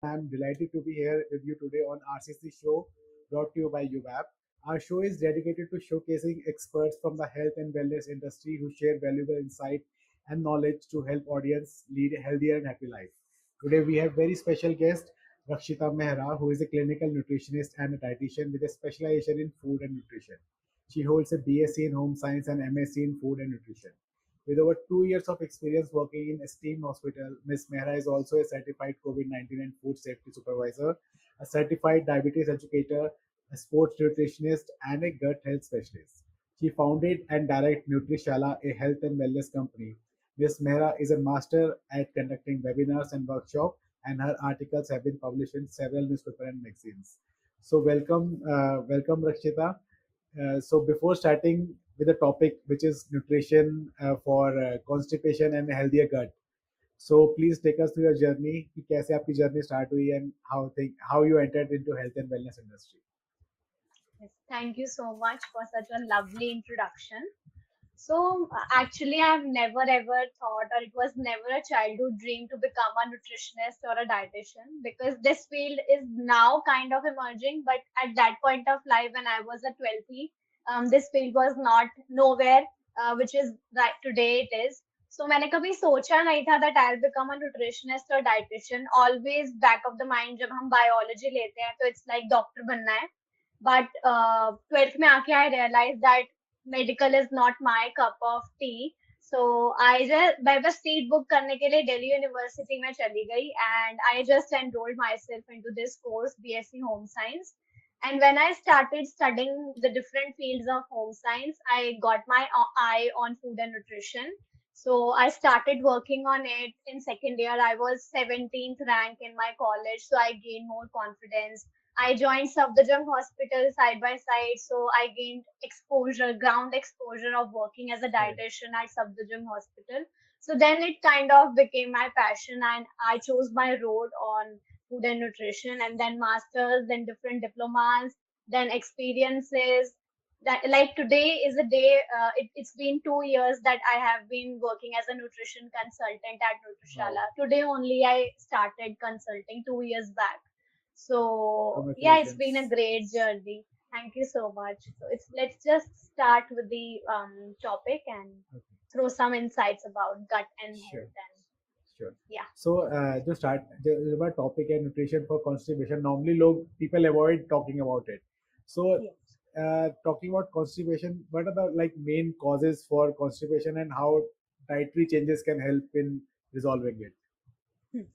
I'm delighted to be here with you today on RCC Show, brought to you by UBAP. Our show is dedicated to showcasing experts from the health and wellness industry who share valuable insight and knowledge to help audience lead a healthier and happy life. Today we have very special guest Rakshita Mehra, who is a clinical nutritionist and a dietitian with a specialization in food and nutrition. She holds a BSc in Home Science and MSc in Food and Nutrition. With over 2 years of experience working in esteemed hospital, Ms. Mehra is also a certified COVID-19 and food safety supervisor, a certified diabetes educator, a sports nutritionist, and a gut health specialist. She founded and directs Nutrishala, a health and wellness company. Ms. Mehra is a master at conducting webinars and workshops, and her articles have been published in several newspapers and magazines. So, welcome, Rakshita. So before starting with the topic, which is nutrition for constipation and healthier gut, so please take us through your journey कि कैसे आपकी journey start हुई and how you entered into health and wellness industry. Yes, thank you so much for such a lovely introduction. So, actually, I've never ever thought, or it was never a childhood dream to become a nutritionist or a dietitian because this field is now kind of emerging. But at that point of life, when I was a 12, this field was not nowhere, which is right today it is. So मैंने कभी सोचा नहीं था that I'll become a nutritionist or dietitian. Always back of the mind जब हम biology लेते हैं तो it's like doctor बनना है. But 12th में आके I realized that medical is not my cup of tea. So मैं बस seat book करने के लिए Delhi University में चली गई and I just enrolled myself into this course BSc Home Science. And when I started studying the different fields of home science, I got my eye on food and nutrition. So I started working on it in second year. I was 17th rank in my college, so I gained more confidence. I joined Safdarjung Hospital side by side, so I gained exposure, ground exposure of working as a Right. dietitian at Safdarjung Hospital. So then it kind of became my passion, and I chose my road on food and nutrition, and then masters, then different diplomas, then experiences. That like today is a day. It's been 2 years that I have been working as a nutrition consultant at Wow. Nutrishala. Today only I started consulting 2 years back. So yeah, it's been a Congratulations. great journey. Thank you so much. So it's let's just start with the topic and Okay. throw some insights about gut and Sure. health and Sure. yeah. So जो about topic है nutrition for constipation. Normally people avoid talking about it. So Yeah. talking about constipation, what are the like main causes for constipation and how dietary changes can help in resolving it? Hmm.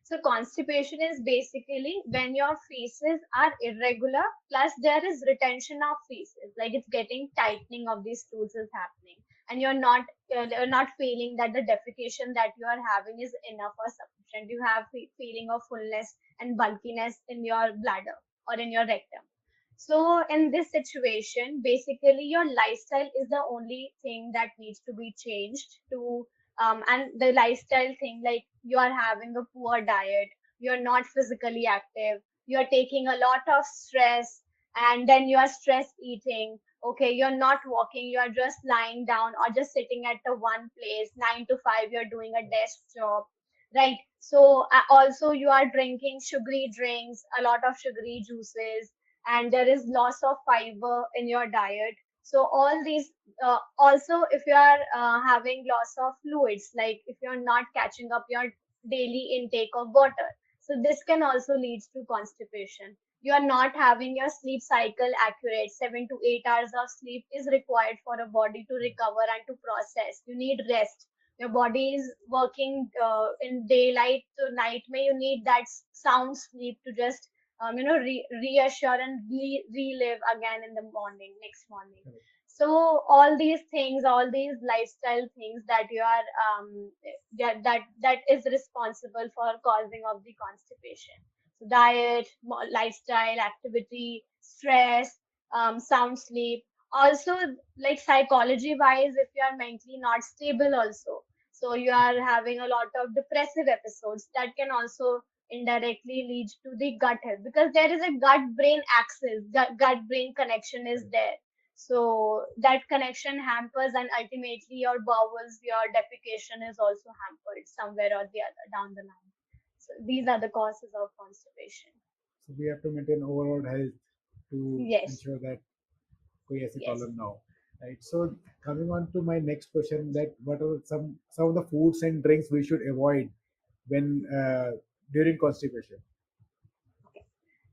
So constipation is basically when your feces are irregular, plus there is retention of feces, like it's getting tightening of these stools is happening, and you're not feeling that the defecation that you are having is enough or sufficient. You have feeling of fullness and bulkiness in your bladder or in your rectum. So in this situation, basically your lifestyle is the only thing that needs to be changed to and the lifestyle thing like you are having a poor diet, you're not physically active, you're taking a lot of stress, and then you are stress eating. Okay, you're not walking, you are just lying down or just sitting at the one place 9 to 5, you're doing a desk job, right? So also you are drinking sugary drinks, a lot of sugary juices, and there is loss of fiber in your diet. So all these also if you are having loss of fluids, like if you're not catching up your daily intake of water, so this can also lead to constipation. You are not having your sleep cycle accurate. 7 to 8 hours of sleep is required for a body to recover and to process. You need rest. Your body is working in daylight to night may you need that sound sleep to just reassure and relive again in the morning, next morning. Correct. So all these things, all these lifestyle things that you are that is responsible for causing of the constipation. So diet, lifestyle, activity, stress, sound sleep. Also, like psychology wise, if you are mentally not stable, also, so you are having a lot of depressive episodes that can also indirectly lead to the gut health because there is a gut brain axis, gut brain connection is Correct. there. So that connection hampers, and ultimately your bowels, your defecation is also hampered somewhere or the other down the line. So these are the causes of constipation. So we have to maintain overall health to Yes, ensure that कोई ऐसी yes. problem ना हो. Right. So coming on to my next question, that what are some of the foods and drinks we should avoid when during constipation? Okay.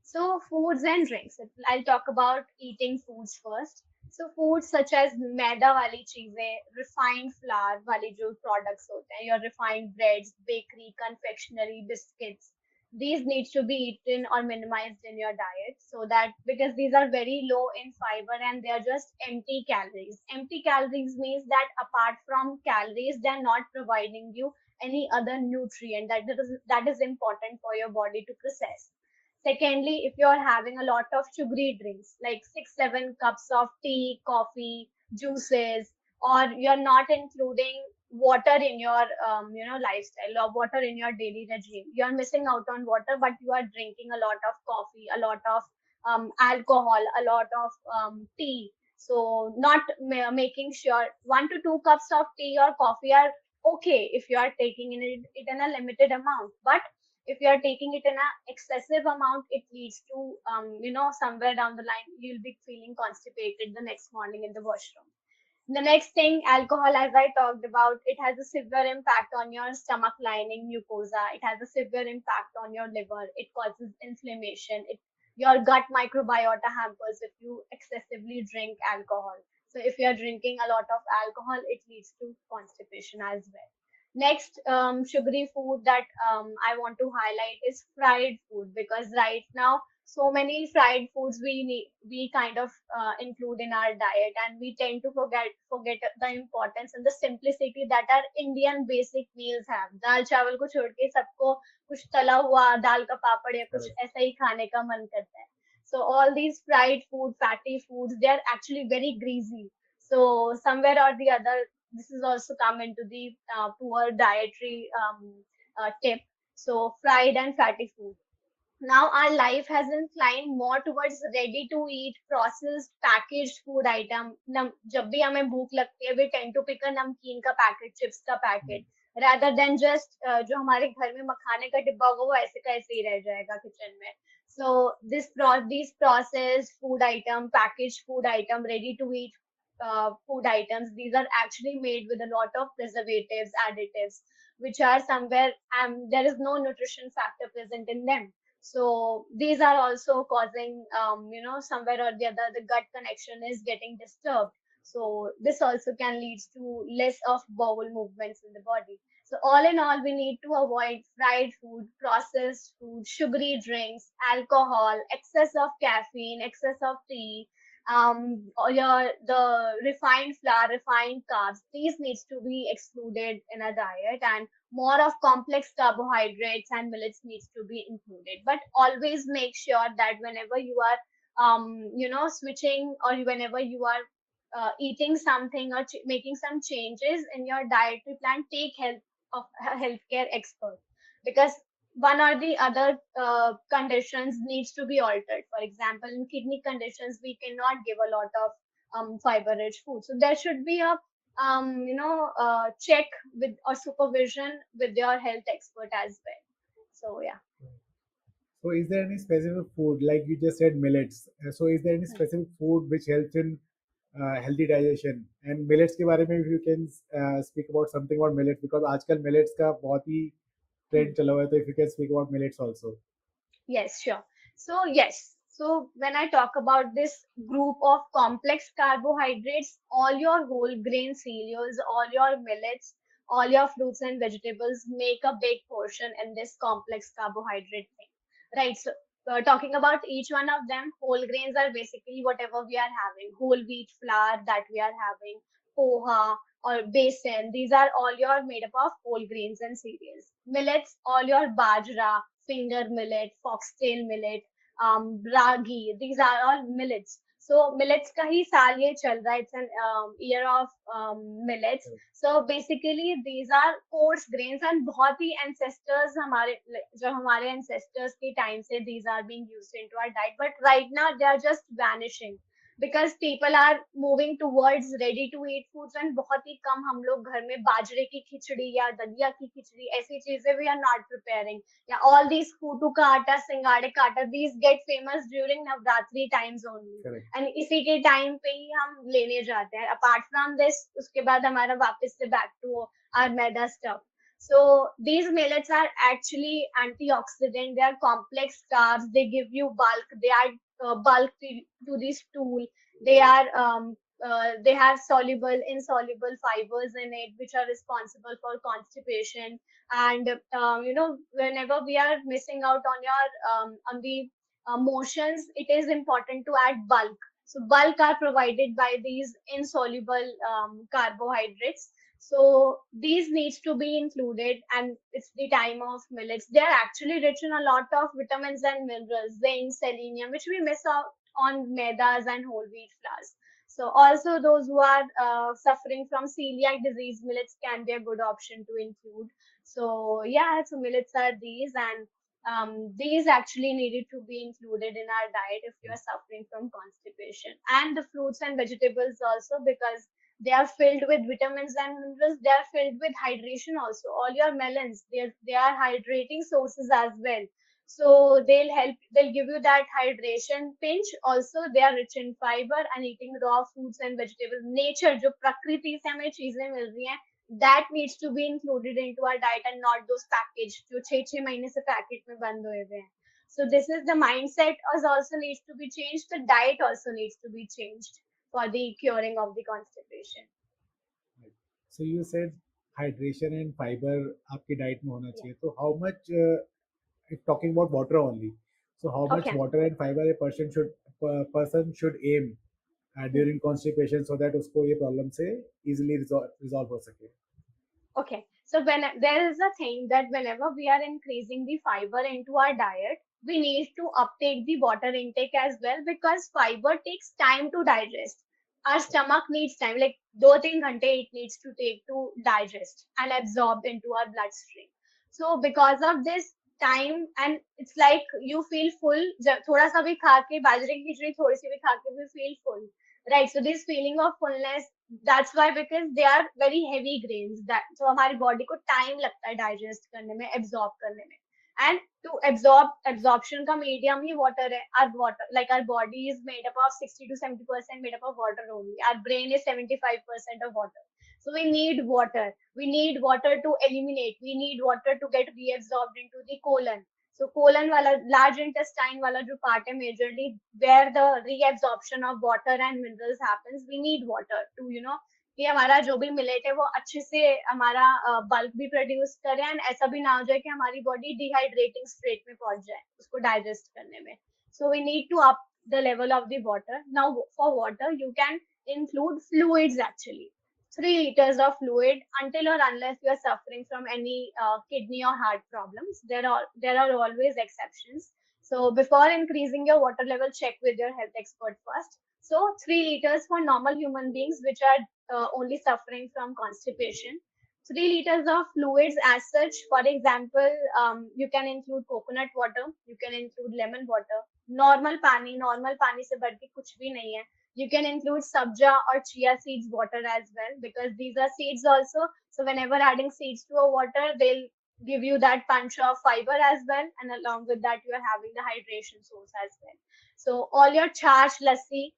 So foods and drinks. I'll talk about eating foods first. So foods such as मैदा वाली चीजें, refined flour वाली जो products होते हैं, your refined breads, bakery, confectionery, biscuits, these needs to be eaten or minimized in your diet, so that because these are very low in fiber and they are just empty calories. Empty calories means that apart from calories, they are not providing you any other nutrient that is important for your body to process. Secondly, if you're having a lot of sugary drinks, like 6, 7 cups of tea, coffee, juices, or you're not including water in your lifestyle or water in your daily regime, you're missing out on water, but you are drinking a lot of coffee, a lot of alcohol, a lot of tea. So not making sure 1 to 2 cups of tea or coffee are okay if you are taking it in a limited amount, but if you are taking it in a excessive amount, it leads to somewhere down the line you'll be feeling constipated the next morning in the washroom. The next thing, alcohol, as I talked about, it has a severe impact on your stomach lining mucosa. It has a severe impact on your liver. It causes inflammation. Your gut microbiota hampers if you excessively drink alcohol. So if you are drinking a lot of alcohol, it leads to constipation as well. Next, sugary food that I want to highlight is fried food, because right now so many fried foods we kind of include in our diet, and we tend to forget the importance and the simplicity that our Indian basic meals have. दाल चावल को छोड़ के सबको कुछ तला हुआ, दाल का पापड़ या कुछ Correct. ऐसा ही खाने का मन करता है. So all these fried food, fatty foods, they are actually very greasy. So somewhere or the other, this is also come into the poor dietary tip. So fried and fatty food. Now our life has inclined more towards ready to eat processed packaged food item. जब भी हमें भूख लगती है, we tend to pick a नमकीन का packet, chips का Hmm. Packet, rather than just जो हमारे घर में मखाने का डिब्बा होगा वो ऐसे का ऐसे ही रह जाएगा किचन में. So these processed food item, packaged food item, ready to eat food items, these are actually made with a lot of preservatives, additives, which are somewhere there is no nutrition factor present in them. So these are also causing somewhere or the other the gut connection is getting disturbed. So this also can lead to less of bowel movements in the body. So all in all, we need to avoid fried food, processed food, sugary drinks, alcohol, excess of caffeine, excess of tea, or the refined flour, refined carbs. These needs to be excluded in a diet, and more of complex carbohydrates and millets needs to be included. But always make sure that whenever you are switching, or whenever you are eating something or making some changes in your dietary plan, take help of a healthcare expert, because one or the other conditions needs to be altered. For example, in kidney conditions, we cannot give a lot of fiber rich food, so there should be a check with or supervision with your health expert as well. So yeah. So is there any specific food, like you just said millets? So is there any Hmm. specific food which helps in healthy digestion? And millets के बारे में if you can speak about something about millets, because आजकल millets का बहुत ही Hmm. trend चला हुआ है, तो if you can speak about millets also. Yes, sure. So, yes. So, when I talk about this group of complex carbohydrates, all your whole grain cereals, all your millets, all your fruits and vegetables make a big portion in this complex carbohydrate thing. Right. So, talking about each one of them, whole grains are basically whatever we are having, whole wheat flour that we are having, poha or besan. These are all your made up of whole grains and cereals. Millets, all your bajra, finger millet, foxtail millet, ragi. These are all millets. So millets का ही साल ये चल रहा है. It's an year of millets. So basically these are coarse grains, and बहुत ही ancestors हमारे जो हमारे ancestors के time से these are being used into our diet. But right now they are just vanishing. because people are moving towards ready to eat foods and बहुत ही कम हम लोग घर में बाजरे की खिचड़ी या दलिया की खिचड़ी ऐसी चीजें we are not preparing. Yeah, all these kutu ka atta, singade ka atta, these get famous during Navratri times only. Correct. And इसी के टाइम पे ही हम लेने जाते हैं. Apart from this, उसके बाद हमारा वापस से back to our maida stuff. So these millets are actually antioxidant. They are complex carbs. They give you bulk. They add bulk to the stool. They are they have soluble, insoluble fibers in it, which are responsible for constipation. And whenever we are missing out on your on the motions, it is important to add bulk. So bulk are provided by these insoluble carbohydrates. So these needs to be included, and it's the time of millets. They are actually rich in a lot of vitamins and minerals, zinc, selenium, which we miss out on maidas and whole wheat flours. So also those who are suffering from celiac disease, millets can be a good option to include. So yeah, so millets are these, and these actually needed to be included in our diet if you are suffering from constipation. And the fruits and vegetables also, because they are filled with vitamins and minerals. They are filled with hydration also. All your melons, they are hydrating sources as well. So they'll help. They'll give you that hydration pinch. Also, they are rich in fiber, and eating raw fruits and vegetables. Nature, जो प्रकृति से हमें चीजें मिल रही हैं, that needs to be included into our diet and not those packaged जो 6 महीने से पैकेट में बंद हुए हुए हैं. So this is the mindset also needs to be changed. The diet also needs to be changed for the curing of the constipation. Right. So you said hydration and fiber आपकी diet में होना Yeah. चाहिए. So how much, if talking about water only, so how much Okay. water and fiber a person should aim during constipation so that उसको ये problem से easily resolve हो सके. Okay. So when there is a thing that whenever we are increasing the fiber into our diet, we need to uptake the water intake as well, because fiber takes time to digest. Our stomach needs time, like 2-3 घंटे it needs to take to digest and absorb into our bloodstream. So because of this time, and it's like you feel full, थोड़ा सा भी खा के बाजरे की खिचड़ी थोड़ी सी भी खा के we feel full, right? So this feeling of fullness, that's why, because they are very heavy grains, that so हमारी body को time लगता है digest करने में, absorb करने में. And to absorption का medium ही water है. Our water, like our body is made up of 60 to 70% made up of water only. Our brain is 75% of water. So we need water. We need water to eliminate. We need water to get reabsorbed into the colon. So colon wala, large intestine wala जो part है majorly, where the reabsorption of water and minerals happens, we need water to कि हमारा जो भी millet है वो अच्छे से हमारा बल्क भी प्रोड्यूस करे, एंड ऐसा भी ना हो जाए कि हमारी बॉडी डिहाइड्रेटिंग स्टेट में पहुंच जाए उसको डाइजेस्ट करने में. So we need to up the level of the water. Now, for water, you can include fluids actually. 3 liters of fluid, until or unless you are suffering from any kidney or heart problems. There are always exceptions. So before increasing your water level, check with your health expert first. So 3 liters for normal human beings which are only suffering from constipation. 3 liters of fluids as such. For example, you can include coconut water, you can include lemon water, normal पानी से बढ़ के कुछ भी नहीं है. You can include sabja or chia seeds water as well, because these are seeds also. So whenever adding seeds to a water, they'll give you that punch of fiber as well, and along with that, you are having the hydration source as well. So all your charge lassi,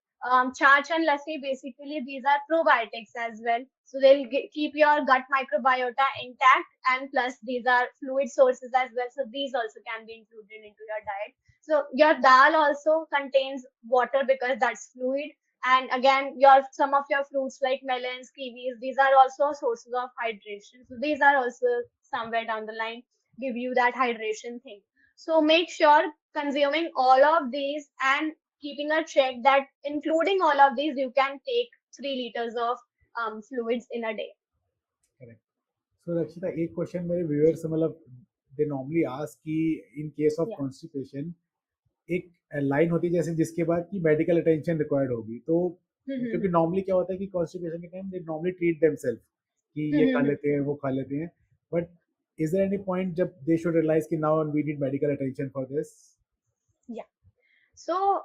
charge and lassi, basically these are probiotics as well. So they'll keep your gut microbiota intact, and plus these are fluid sources as well. So these also can be included into your diet. So your dal also contains water because that's fluid. And again, some of your fruits like melons, kiwis, these are also sources of hydration. So these are also somewhere down the line give you that hydration thing. So make sure consuming all of these and keeping a check that including all of these, you can take 3 liters of fluids in a day. Correct. So Rakshita, एक question मेरे viewer से मतलब they normally ask कि in case of Yeah. constipation एक line होती है जैसे जिसके बाद की मेडिकल अटेंशन रिक्वायर्ड होगी, तो क्योंकि नॉर्मली क्या होता है कि कॉन्स्टिपेशन के time they normally treat themselves कि ये खा लेते हैं वो खा लेते हैं, but is there any point जब दे शुड रियलाइज कि now we need medical attention for this? Yeah. So,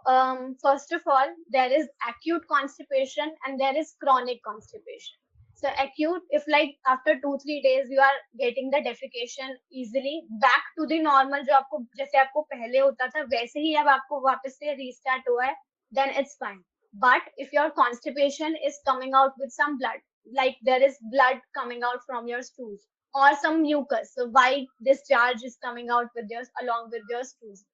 first of all, there is acute constipation and there is chronic constipation. So, acute, if like after 2-3 days you are getting the defecation easily back to the normal, जो आपको जैसे आपको पहले होता था वैसे ही अब आपको वापस से restart हुआ है, then it's fine. But if your constipation is coming out with some blood, like there is blood coming out from your stools or some mucus, so white discharge is coming out with your along with your stools,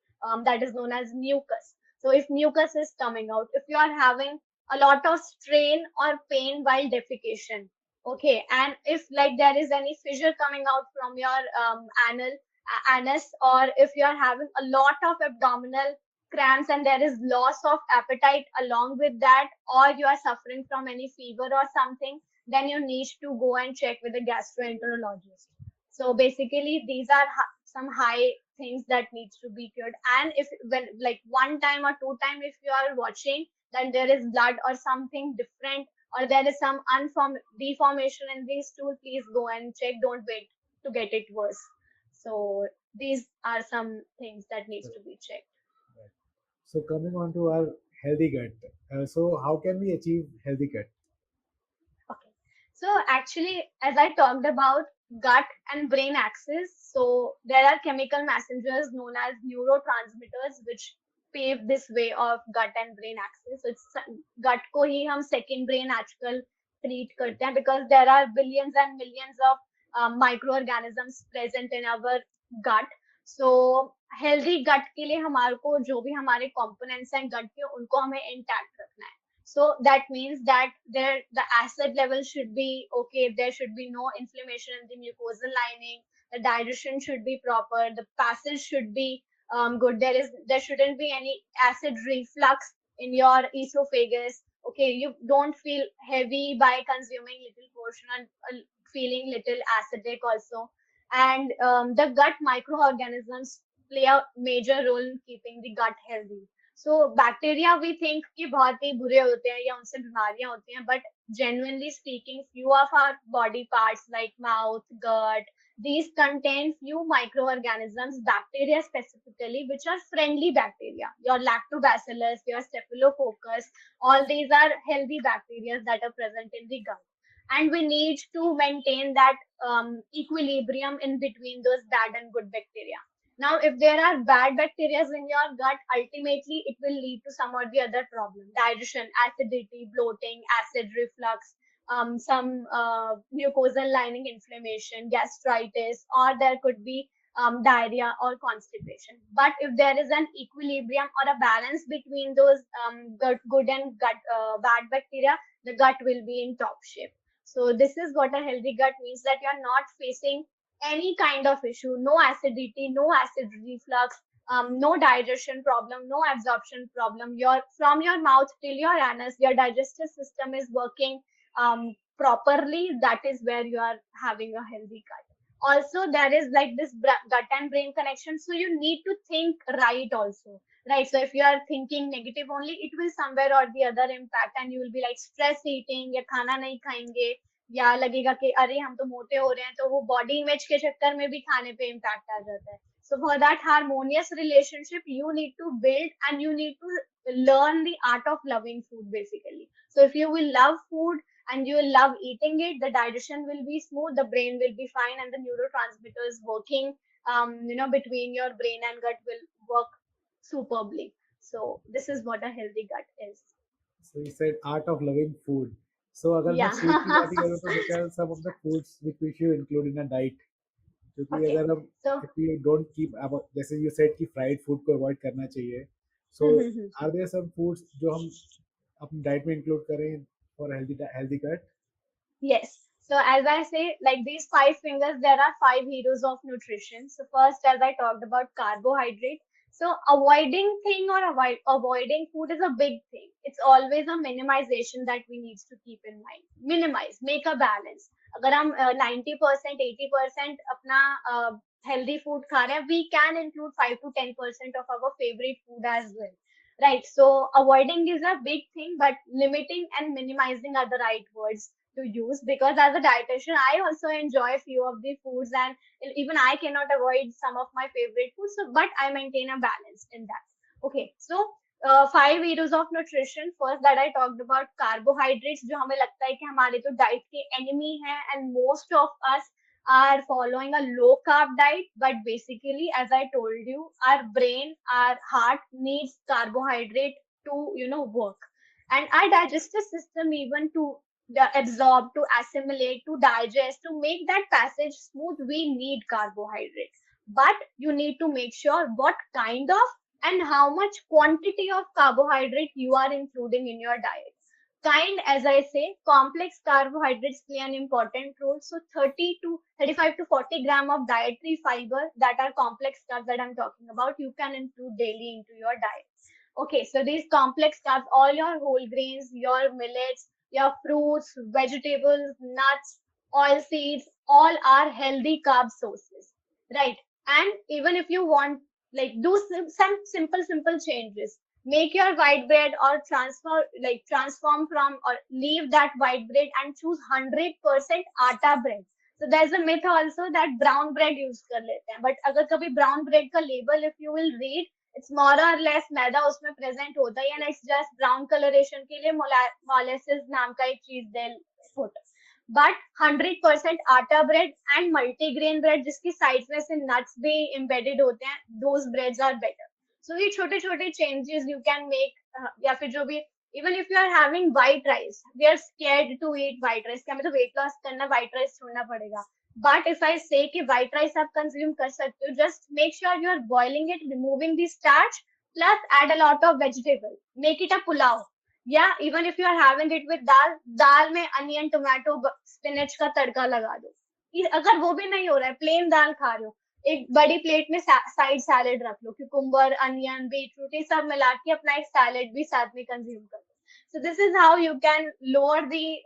that is known as mucus. So if mucus is coming out, if you are having a lot of strain or pain while defecation, okay, and if like there is any fissure coming out from your anus, or if you are having a lot of abdominal cramps and there is loss of appetite along with that, or you are suffering from any fever or something, then you need to go and check with a gastroenterologist. So basically, these are some high things that needs to be cured. And if when like one time or two time, if you are watching that there is blood or something different, or there is some deformation in these stool, please go and check. Don't wait to get it worse. So these are some things that needs to be checked. Right. So coming on to our healthy gut. So how can we achieve healthy gut? Okay. So actually, as I talked about gut and brain axis, so there are chemical messengers known as neurotransmitters which pave this way of gut and brain axis. So it's gut को ही हम second brain आजकल treat करते हैं because there are billions and millions of microorganisms present in our gut. So healthy gut के लिए हमारे को जो भी हमारे components हैं gut के उनको हमें intact रखना है. So that means that the acid level should be okay. There should be no inflammation in the mucosal lining. The digestion should be proper. The passage should be good. There shouldn't be any acid reflux in your esophagus. Okay, you don't feel heavy by consuming little portion and feeling little acidic also. And the gut microorganisms play a major role in keeping the gut healthy. So bacteria we think कि बहुत ही बुरे होते हैं या उनसे बीमारियां होती हैं but genuinely speaking few of our body parts like mouth gut these contain few microorganisms bacteria specifically which are friendly bacteria your lactobacillus your staphylococcus all these are healthy bacteria that are present in the gut and we need to maintain that equilibrium in between those bad and good bacteria. Now, if there are bad bacteria in your gut, ultimately it will lead to some or the other problem. Digestion, acidity, bloating, acid reflux, some mucosal lining inflammation, gastritis, or there could be diarrhea or constipation. But if there is an equilibrium or a balance between those good and bad bacteria, the gut will be in top shape. So this is what a healthy gut means, that you are not facing any kind of issue, no acidity, no acid reflux, no digestion problem, no absorption problem. Your from your mouth till your anus, your digestive system is working properly. That is where you are having a healthy gut. Also, there is like this gut and brain connection. So you need to think right also. Right. So if you are thinking negative only, it will somewhere or the other impact and you will be like stress eating, या खाना नहीं खाएंगे, या लगेगा कि अरे हम तो मोटे हो रहे हैं तो वो बॉडी इमेज के चक्कर में भी खाने पे इम्पैक्ट आ जाता है so for that harmonious relationship you need to build and you need to learn the art of loving food basically so if you will love food and you will love eating it the digestion will be smooth the brain will be fine and the neurotransmitters working between your brain and gut will work superbly so this is what a healthy gut is. So you said art of loving food. So अगर मैं Yeah. food की बात ही करूँ तो which are some of the foods which we should include in a diet? क्योंकि Okay, अगर हम so if we don't keep about जैसे you said कि fried food को avoid करना चाहिए. So are there some foods जो हम अपनी diet में include करें for healthy gut? Yes. So as I say, like these five fingers, there are five heroes of nutrition. So first, as I talked about carbohydrate. So avoiding thing or avoiding food is a big thing. It's always a minimization that we need to keep in mind. Minimize, make a balance. अगर हम 90% 80% अपना healthy food खा रहे हैं, we can include 5 to 10% of our favorite food as well. Right. So avoiding is a big thing, but limiting and minimizing are the right words to use because as a dietitian I also enjoy a few of the foods and even I cannot avoid some of my favorite foods so but I maintain a balance in that. Okay, so 5 areas of nutrition. First that I talked about carbohydrates, जो हमें लगता है कि हमारे तो diet के enemy है, and most of us are following a low carb diet. But basically, as I told you, our brain, our heart needs carbohydrate to work, and our digestive system even to absorb, to assimilate, to digest, to make that passage smooth. We need carbohydrate, but you need to make sure what kind of and how much quantity of carbohydrate you are including in your diet. Kind, as I say, complex carbohydrates play an important role. So 30 to 35 to 40 gram of dietary fiber, that are complex carbs that I'm talking about, you can include daily into your diet. Okay, so these complex carbs, all your whole grains, your millets, your fruits, vegetables, nuts, oil seeds, all are healthy carb sources, right? And even if you want, like, do some simple changes. Make your white bread or transform from or leave that white bread and choose 100% atta bread. So there's a myth also that brown bread use कर लेते हैं, but अगर कभी brown bread का label if you will read, it's more or less मैदा उसमें present होता है, and it's just brown coloration के लिए molasses नाम का एक चीज दे होता है. But 100% आटा bread and multigrain bread जिसकी sides में से nuts भी embedded होते हैं, those breads are better. So ये छोटे छोटे changes you can make, या फिर जो भी, even if you are having white rice, we are scared to eat white rice, क्या हमें तो weight loss करना, white rice छोड़ना पड़ेगा. But if I say कि white rice आप consume कर सकते हो, just make sure you are boiling it, removing the starch, plus add a lot of vegetable. Make it a pulao. Yeah, even if you are having it with dal, दाल में onion, tomato, spinach का तड़का लगा दो. अगर वो भी नहीं हो रहा है, प्लेन दाल खा रहे हो, एक बड़ी प्लेट में साइड सैलेड रख लो, क्यूकुम्बर, अनियन, बीटरूट, ये सब मिला के अपना एक सैलेड भी साथ में कंज्यूम कर लो. So this is how you can lower the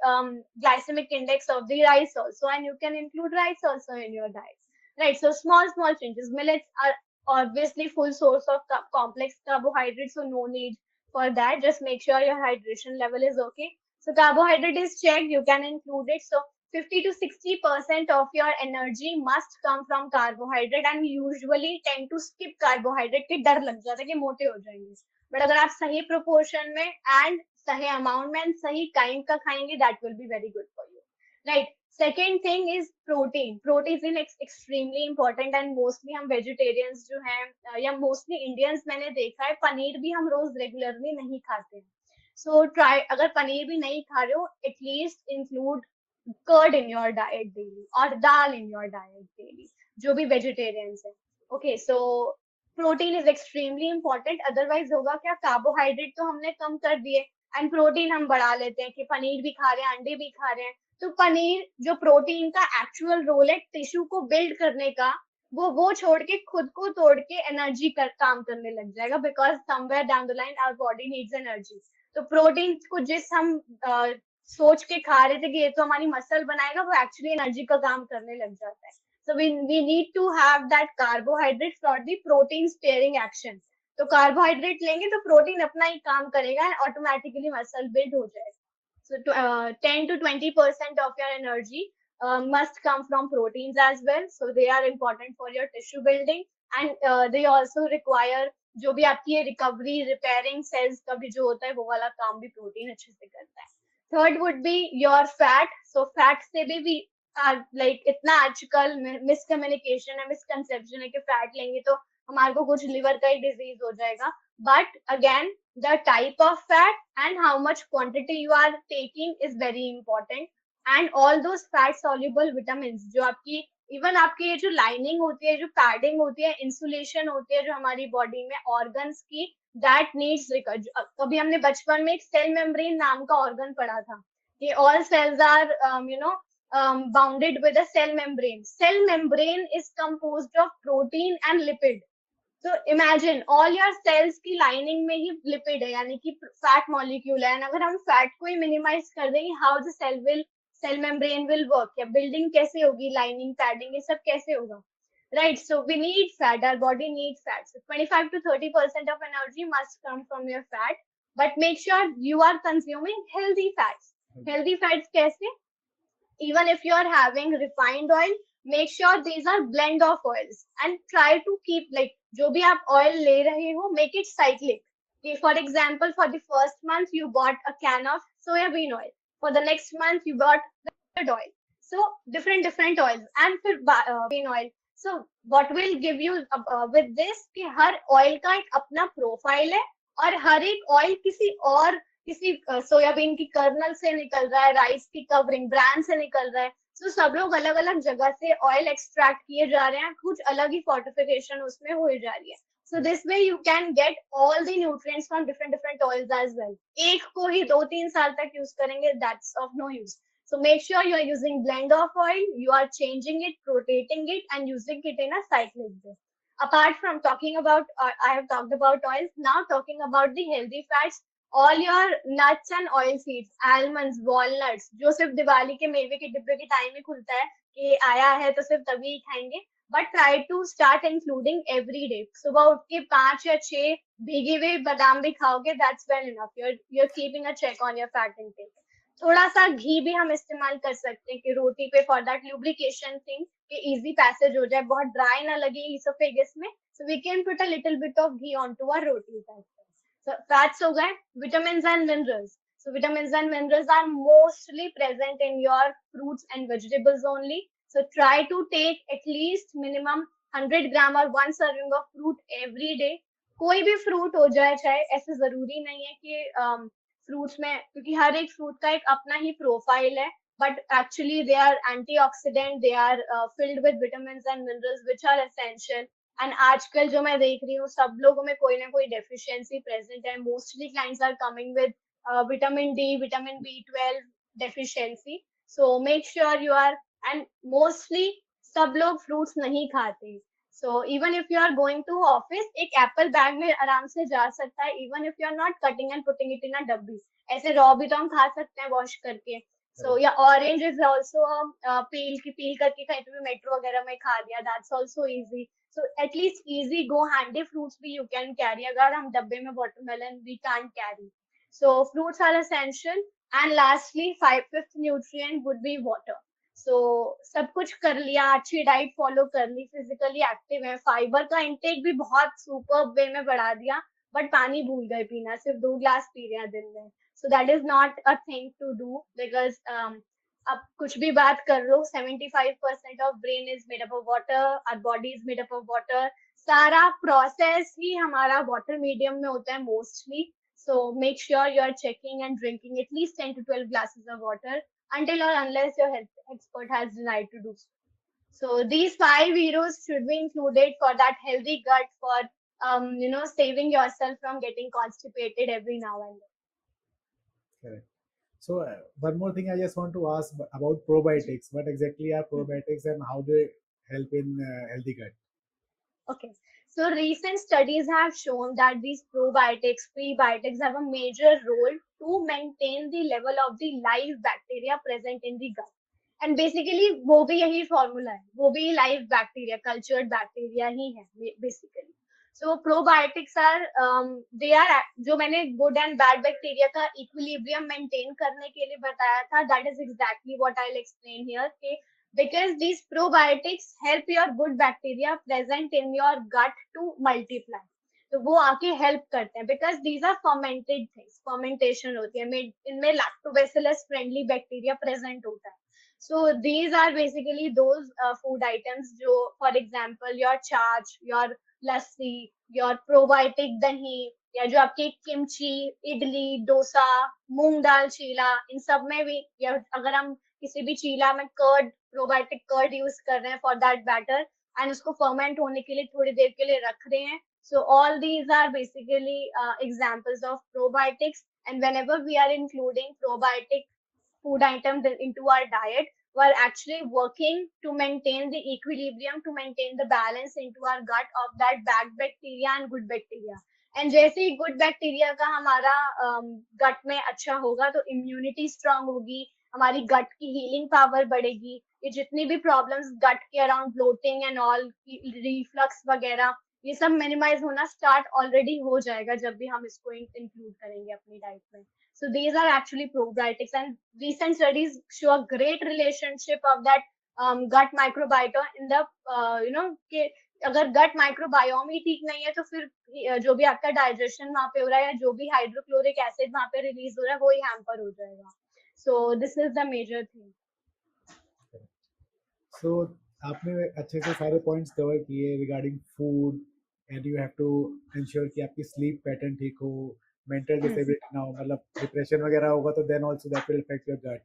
glycemic index of the rice also, and you can include rice also in your diet, right? So small changes. Millets are obviously full source of complex carbohydrates, so no need for that. Just make sure your hydration level is okay. So carbohydrate is checked, you can include it. So 50 to 60% of your energy must come from carbohydrate, and we usually tend to skip carbohydrate के डर लग जाता है कि मोटे हो जाएंगे. But अगर आप सही proportion में and सही amount में and सही kind का खाएंगे, that will be very good for you, right? Second thing is protein. Protein is extremely important, and mostly हम vegetarians जो हैं या mostly Indians मैंने देखा है, पनीर भी हम रोज regularly नहीं खाते हैं. So try, अगर पनीर भी नहीं खा रहे हो, at least include curd in your diet daily or dal in your diet daily, जो भी vegetarians हैं. Okay, so protein is extremely important. Otherwise होगा क्या, कार्बोहाइड्रेट तो हमने कम कर दिए एंड प्रोटीन हम बढ़ा लेते हैं कि पनीर भी खा रहे हैं, अंडे भी खा रहे हैं. तो पनीर जो प्रोटीन का एक्चुअल रोल है टिश्यू को बिल्ड करने का, वो छोड़ के खुद को तोड़ के एनर्जी काम करने लग जाएगा, because somewhere down the line our body needs energy. तो प्रोटीन को जिस हम सोच के खा रहे थे कि ये तो हमारी मसल बनाएगा, वो एक्चुअली एनर्जी का काम करने लग जाता है. So we need to have that carbohydrate for the protein sparing action. तो carbohydrate लेंगे तो protein अपना ही काम करेगा and automatically muscle build हो जाएगा. So 10 to 20% of your energy must come from proteins as well. So they are important for your tissue building, and they also require जो भी आपकी ये recovery, repairing cells का भी जो होता है, वो वाला काम भी protein अच्छे से करता है. Third would be your fat. So fat से भी we like इतना आजकल मिसकम्युनिकेशन है, मिसकंसेप्शन है कि फैट लेंगे तो हमारे को कुछ लिवर का ही डिजीज हो जाएगा. But again the type of fat and how much quantity you are taking is very important. And all those fat soluble vitamin, जो आपकी इवन आपकी ये जो लाइनिंग होती है, जो पैडिंग होती है, इंसुलेशन होती है जो हमारी बॉडी में ऑर्गन्स की, दैट नीड्स. कभी हमने बचपन में एक सेल मेम्ब्रेन नाम का ऑर्गन पढ़ा था कि all cells are bounded with a cell membrane. Cell membrane is composed of protein and lipid. So imagine all your cells की lining में ही lipid है, यानी कि fat molecule है. अगर हम fat को ही minimize कर देंगे, how the cell membrane will work, या building कैसे होगी, lining, padding, ये सब कैसे होगा, right? So we need fat, our body needs fat. So 25 to 30% of energy must come from your fat, but make sure you are consuming healthy fats. Healthy fats कैसे? Even if you are having refined oil, make sure these are blend of oils and try to keep, like, जो भी आप oil ले रहे हो, make it cyclic. For example, for the first month, you bought a can of soybean oil. For the next month, you bought mustard oil. So different oils and फिर bean oil. So what will give you with this कि हर oil का एक अपना profile है और हर एक oil किसी soybean की कर्नल से निकल रहा है, राइस की कवरिंग ब्रांड से निकल रहा है. तो सब लोग अलग अलग जगह से ऑयल एक्सट्रैक्ट किए जा रहे हैं, कुछ अलग ही फोर्टिफिकेशन उसमें हो जा रही है. So this way you can get all the nutrients from different oils as well. एक को ही 2-3 साल तक यूज करेंगे, that's of no use. So make sure you are using blend of oil, you are changing it, rotating it, and using it in a cyclic way. Apart from talking about, I have talked about oils. Now talking about the healthy fats, all your nuts and oil seeds, almonds, walnuts, जो सिर्फ दिवाली के मेवे के डिब्बे के time ही खुलता है कि आया है तो सिर्फ तभी खाएंगे. But try to start including every day. सुबह उठ के 5 या 6 भीगे हुए बादाम भी खाओगे, that's well enough. You're keeping a check on your fat intake. थोड़ा सा घी भी हम इस्तेमाल कर सकते हैं कि रोटी पे फॉर दैट लुब्रिकेशन थिंग कि इजी पैसेज हो जाए, बहुत ड्राई ना लगे इसोफेगस में. So we can put a little bit of ghee onto our roti. So fats हो गए, vitamins and minerals. So vitamins and minerals are mostly present in your fruits and vegetables only. So try to take at least minimum 100 gram or 1 serving of fruit every day. कोई भी fruit हो जाए, चाहे ऐसे जरूरी नहीं है कि फ्रूट्स में, क्योंकि हर एक फ्रूट का एक अपना ही प्रोफाइल है. But actually they are antioxidant, they are filled with vitamins and minerals which are essential. And आजकल जो मैं देख रही हूँ सब लोगों में कोई ना कोई डेफिशिएंसी प्रेजेंट है. Mostly clients are coming with vitamin D, vitamin B12 deficiency. So make sure you are, and mostly सब लोग फ्रूट्स नहीं खाते. So even if you are going to office, एक एप्पल बैग में आराम से जा सकता है, even if you are not cutting and putting it in a डब्बी. ऐसे रॉ भी तो हम खा सकते हैं वॉश करके. सो या ऑरेंज इज ऑल्सो पील करके कहीं पे भी मेट्रो वगैरह में खा दिया, that's also easy. So at least easy go handy fruits भी you can carry. अगर हम डब्बे में watermelon we can't carry. So fruits are essential. And lastly, fifth nutrient would be water. So सब कुछ कर लिया, अच्छी डाइट फॉलो कर ली, फिजिकली एक्टिव है, फाइबर का इंटेक भी बहुत सुपर वे में बढ़ा दिया, बट पानी भूल गए पीना, सिर्फ 2 ग्लास पी रहे हैं दिन में. So that is not a thing to do because अब कुछ भी बात कर लो, 75% of brain is made up of water, our body is made up of water. सारा प्रोसेस ही हमारा वाटर मीडियम में होता है mostly. So make sure you are checking and drinking at least 10 to 12 glasses of water until or unless your health expert has denied to do so. So these 5 heroes should be included for that healthy gut, for saving yourself from getting constipated every now and then. Correct. So one more thing I just want to ask about probiotics. What exactly are probiotics and how they help in healthy gut? Okay, so recent studies have shown that these probiotics, prebiotics have a major role to maintain the level of the live bacteria present in the gut. And basically वो भी यही formula है, वो भी live bacteria, cultured bacteria ही है basically. So probiotics are they are जो मैंने good and bad bacteria का equilibrium maintain करने के लिए बताया था, that is exactly what I'll explain here. Okay? Because these probiotics help your good bacteria present in your gut to multiply. तो वो आके help करते हैं because these are fermented things, fermentation होती है, इनमें lactobacillus friendly bacteria present होता है. So these are basically those food items जो, for example, your chaach, your lassi, your probiotic दही, या जो आपके किमची, इडली, डोसा, मूंग दाल चीला, इन सब में भी, या अगर हम किसी भी चीला में कर्ड, प्रोबायोटिक कर्ड यूज कर रहे हैं फॉर दैट बैटर एंड उसको फर्मेंट होने के लिए थोड़ी देर के लिए रख रहे हैं. So all these are basically examples of probiotics, and whenever we are including probiotic food items into our diet, we're actually working to maintain the equilibrium, to maintain the balance into our gut of that bad bacteria and good bacteria. And जैसे ही good bacteria का हमारा gut में अच्छा होगा तो immunity strong होगी, हमारी gut की healing power बढ़ेगी, ये जितनी भी problems gut के around bloating and all, reflux वगैरह, ये सब minimize होना start already हो जाएगा जब भी हम इसको include करेंगे अपनी diet में. So these are actually probiotics, and recent studies show a great relationship of that gut microbiota in the अगर गट माइक्रोबायोम ही ठीक नहीं है तो फिर जो भी आपका डाइजेशन वहां पे हो रहा है या जो भी हाइड्रोक्लोरिक एसिड वहां पे रिलीज हो रहा है वो ही हैम्पर हो जाएगा. So this is the major thing. So आपने अच्छे से सारे पॉइंट्स कवर किए regarding food and you have to ensure कि आपकी स्लीप पैटर्न ठीक हो, मेंटल डिसेबिलिटी ना हो, मतलब डिप्रेशन वगैरह होगा तो then also that will affect your gut.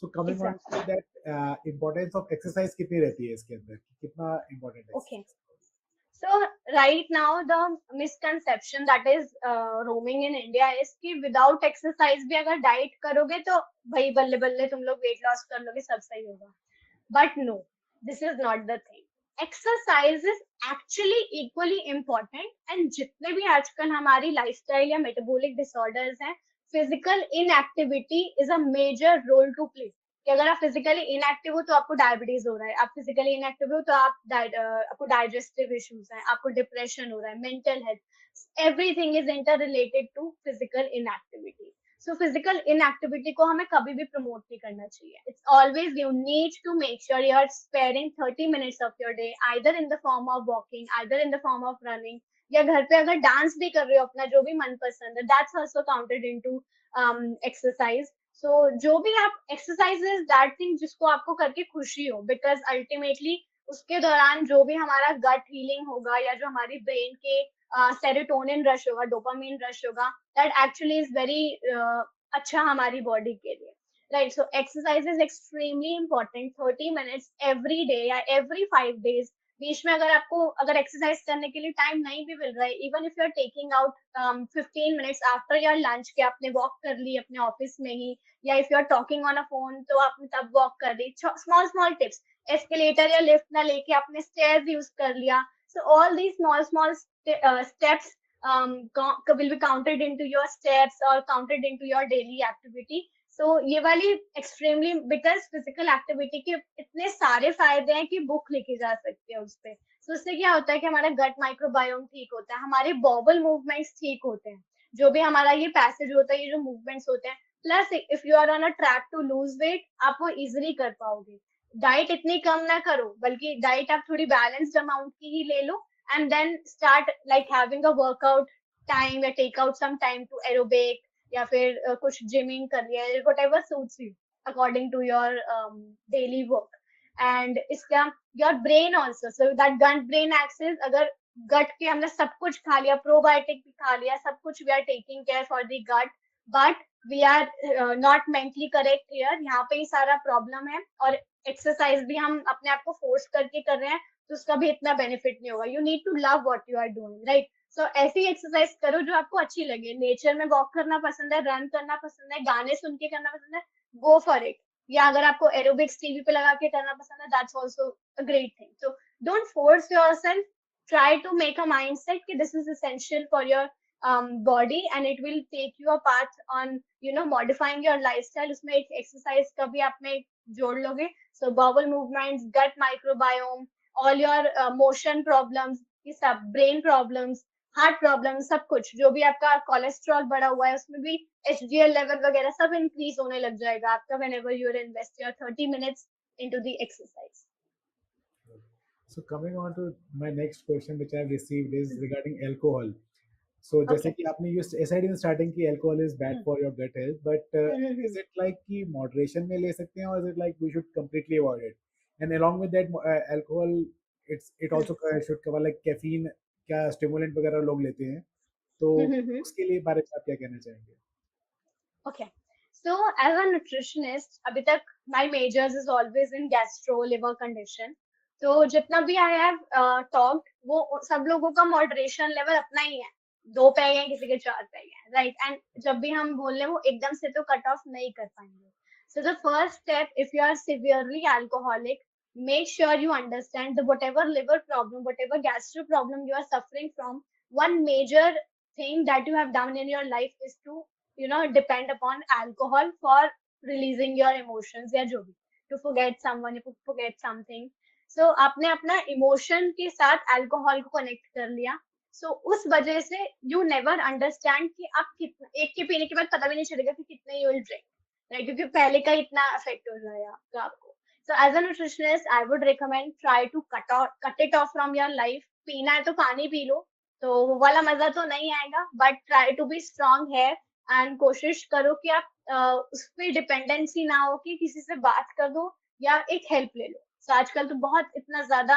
So coming on exactly. To that, importance of exercise कितनी रहती है इसके अंदर, कितना इम्पोर्टेंट है okay. Exercise? So right now the misconception that is roaming in India is कि without exercise भी अगर डाइट करोगे तो भाई बल्ले बल्ले तुम लोग वेट लॉस कर लोगे, सब सही होगा. But no, this is not the thing. Exercise is actually equally important. And जितने भी आजकल हमारी लाइफस्टाइल या मेटाबॉलिक डिसऑर्डर्स हैं, physical inactivity is a major role to play. कि अगर आप फिजिकली इनएक्टिव हो तो आपको डायबिटीज हो रहा है, आप फिजिकली इनएक्टिव हो तो आपको डाइजेस्टिव इश्यूज हैं, आपको डिप्रेशन हो रहा है, mental health, everything is interrelated to physical inactivity. So physical inactivity को हमें कभी भी प्रमोट नहीं करना चाहिए. It's always you need to make sure you are sparing 30 minutes of your day either in the form of walking, either in the form of running, या घर पे अगर डांस भी कर रहे हो अपना जो भी मन पसंद है, that's also counted in to exercise. So जो भी आप एक्सरसाइज इज दैट थिंग जिसको आपको करके खुशी हो, बिकॉज अल्टीमेटली उसके दौरान जो भी हमारा गट हीलिंग होगा या जो हमारी ब्रेन के सेरोटोनिन रश होगा, डोपामिन रश होगा, दैट एक्चुअली इज वेरी अच्छा हमारी बॉडी के लिए. Right. So exercise is extremely important. 30 minutes every day या एवरी 5 days. बीच में अगर आपको अगर एक्सरसाइज करने के लिए टाइम नहीं भी मिल रहा है, even if you are taking out 15 minutes after your lunch के आपने वॉक कर ली अपने ऑफिस में ही, या if you are talking on a phone तो आपने तब वॉक कर ली. स्मॉल स्मॉल टिप्स, एस्केलेटर या लिफ्ट ना लेके आपने स्टेयर्स यूज कर लिया. So all the small small steps will be counted into your steps or counted into your daily activity. So ये वाली extremely, because physical activity के इतने सारे फायदे हैं कि बुक लिखी जा सकती है उस पे. So उससे क्या होता है कि हमारा गट माइक्रोबायोम ठीक होता है, हमारे बॉबल मूवमेंट्स ठीक होते हैं, जो भी हमारा ये पैसेज होता है, ये जो मूवमेंट्स होते हैं. Plus if you are on a track to lose weight, आप वो इजिली कर पाओगे. डाइट इतनी कम ना करो, बल्कि डाइट आप थोड़ी बैलेंस्ड अमाउंट की ही ले लो, and then start like having a workout time या take out some time to aerobic या फिर कुछ gymming कर लिया, whatever suits you according to your daily work. And इसका your brain also, so that gut brain axis, अगर gut के हमने सब कुछ खा लिया, probiotic भी खा लिया, सब कुछ we are taking care for the gut, but we are not mentally correct here, यहाँ पे ही सारा प्रॉब्लम है. और एक्सरसाइज भी हम अपने आप को फोर्स करके कर रहे हैं तो उसका भी इतना बेनिफिट नहीं होगा. You need to love what you are doing, right. So ऐसी एक्सरसाइज करो जो आपको अच्छी लगे. नेचर में वॉक करना पसंद है, रन करना पसंद है, गाने सुन के करना पसंद है, गो फॉर इट. या अगर आपको एरोबिक्स टीवी पे लगा के करना पसंद है, that's also a great thing. So don't force yourself, try to make a mindset कि this is essential for your body and it will take you a path on modifying your lifestyle. उसमें एक exercise का भी आप में जोड़ लोगे. So bowel movements, gut microbiome, all your motion problems, ये सब brain problems, हार्ट प्रॉब्लम, सब कुछ जो भी आपका कोलेस्ट्रॉल बढ़ा हुआ है उसमें भी HDL लेवल वगैरह सब इंक्रीज होने लग जाएगा आपका whenever you invest your 30 minutes into the exercise. So coming on to my next question which I have received is regarding alcohol. So जैसे Okay. कि आपने you said in starting कि alcohol is bad for your gut health, but is it like कि moderation में ले सकते हैं or is it like we should completely avoid it? And along with that, alcohol it also should cover like caffeine, क्या stimulant वगैरह लोग लेते हैं, तो उसके लिए बारे में आप क्या कहना चाहेंगे? Okay. So as a nutritionist, अभी तक my majors is always in gastro liver condition. तो जितना भी I have talked, वो सब लोगों का moderation level अपना ही है. 2 पैग हैं, किसी के 4 पैग हैं, right? And जब भी हम बोल रहे हैं वो एकदम से तो cut off नहीं कर पाएंगे. So the first step, if you are severely alcoholic, make sure you understand the whatever liver problem, whatever gastro problem you are suffering from. One major thing that you have done in your life is to depend upon alcohol for releasing your emotions या जो भी, to forget someone, to forget something. So आपने अपना emotion के साथ alcohol को connect कर लिया. So उस वजह से you never understand कि आप कितना, एक के पीने के बाद पता भी नहीं चलेगा कि कितने you will drink, right? क्योंकि पहले का इतना affect हो जाएगा आपको. So as a nutritionist, I would recommend try to cut it off from your life. पीना है तो पानी पी लो, तो वो वाला मजा तो नहीं आएगा, but try to be strong है एंड कोशिश करो कि आप उस पर डिपेंडेंसी ना हो कि किसी से बात कर दो या एक हेल्प ले लो। So, आजकल तो बहुत इतना ज्यादा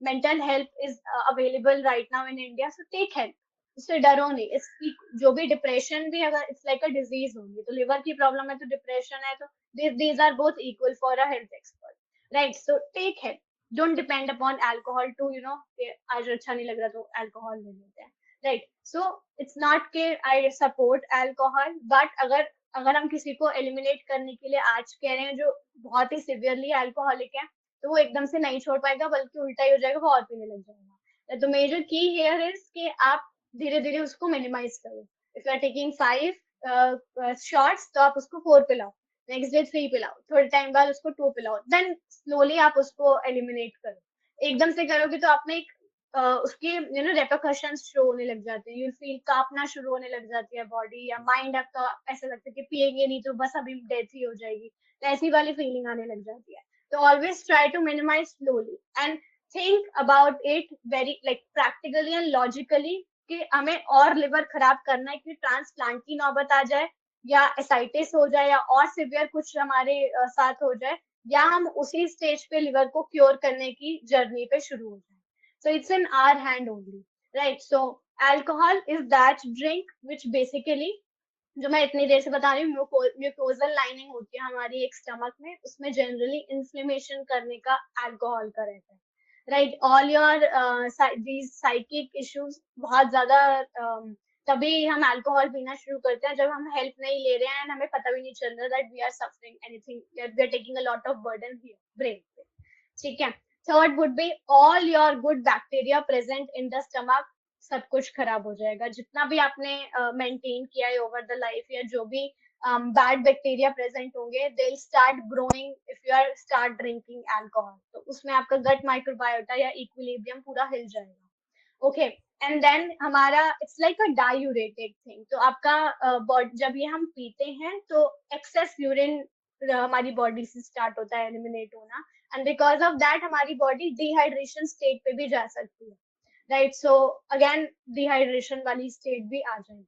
mental help is available right now in India, so take help, उससे डरो नहीं। इसकी जो भी डिप्रेशन भी अगर इट्स लाइक अ डिजीज होगी, तो लिवर की प्रॉब्लम है तो डिप्रेशन है, तो these are both equal for a health expert, right? So take help, don't depend upon alcohol to आज अच्छा नहीं लग रहा तो alcohol ले लेते हैं, right? So it's not कि I support alcohol, but अगर अगर हम किसी को एलिमिनेट करने के लिए आज कह रहे हैं जो बहुत ही सिवियरली अल्कोहलिक है, तो वो एकदम से नहीं छोड़ पाएगा, बल्कि उल्टा ही हो जाएगा, वो और पीने लग जाएगा। तो मेजर की हेयर इज कि आप धीरे धीरे उसको मिनिमाइज करो। If you are taking 5 shots, तो आप उसको 4 पिलाओ, नेक्स्ट डे 3 पिलाओ, थोड़े टाइम बाद उसको 2 पिलाओ, देन स्लोली आप उसको एलिमिनेट करो। एकदम से करोगे तो आप में एक उसके रेpercussions शो होने लग जाते हैं, यू फील कांपना शुरू होने लग जाती है बॉडी या माइंड आपका, ऐसा लगता है कि पिएंगे नहीं तो बस अभी डेथ ही हो जाएगी, तो ऐसी वाली फीलिंग आने लग जाती है। तो always try to minimise slowly and think about it very like practically and logically, कि हमें और लिवर खराब करना है कि ट्रांसप्लांट की नौबत आ जाए, या एसाइटिस हो जाए, या और सिवियर कुछ हमारे साथ हो जाए, या हम उसी स्टेज पे लिवर को क्योर करने की जर्नी पे शुरू हो जाए। So it's in our hand only, right? So alcohol is that drink which basically, जो मैं इतनी देर से बता रही हूँ, म्यूकोजल लाइनिंग होती है हमारी एक स्टमक में, उसमें जनरली इन्फ्लेमेशन करने का अल्कोहल का रहता है, right? All your these psychic issues बहुत ज्यादा तभी हम अल्कोहल पीना शुरू करते हैं जब हम हेल्प नहीं ले रहे हैं एंड हमें पता भी नहीं चल रहा that we are suffering anything, that we are taking a lot of burden here brain पे, ठीक है? Third would be all your good bacteria present in the stomach, सब कुछ खराब हो जाएगा, जितना भी आपने मेंटेन किया है ओवर द लाइफ, या जो भी बैड बैक्टीरिया प्रेजेंट होंगे, they will start growing if you are start drinking alcohol. तो उसमें आपका गट माइक्रोबायोटा या इक्विलिब्रियम पूरा हिल जाएगा, ओके? एंड देन हमारा it's like a diuretic thing, तो आपका जब ये हम पीते हैं तो एक्सेस यूरिन हमारी बॉडी से स्टार्ट होता है एलिमिनेट होना, एंड बिकॉज ऑफ दैट हमारी बॉडी डिहाइड्रेशन स्टेट पे भी जा सकती है, राइट? सो अगेन डिहाइड्रेशन वाली स्टेट भी आ जाएगी।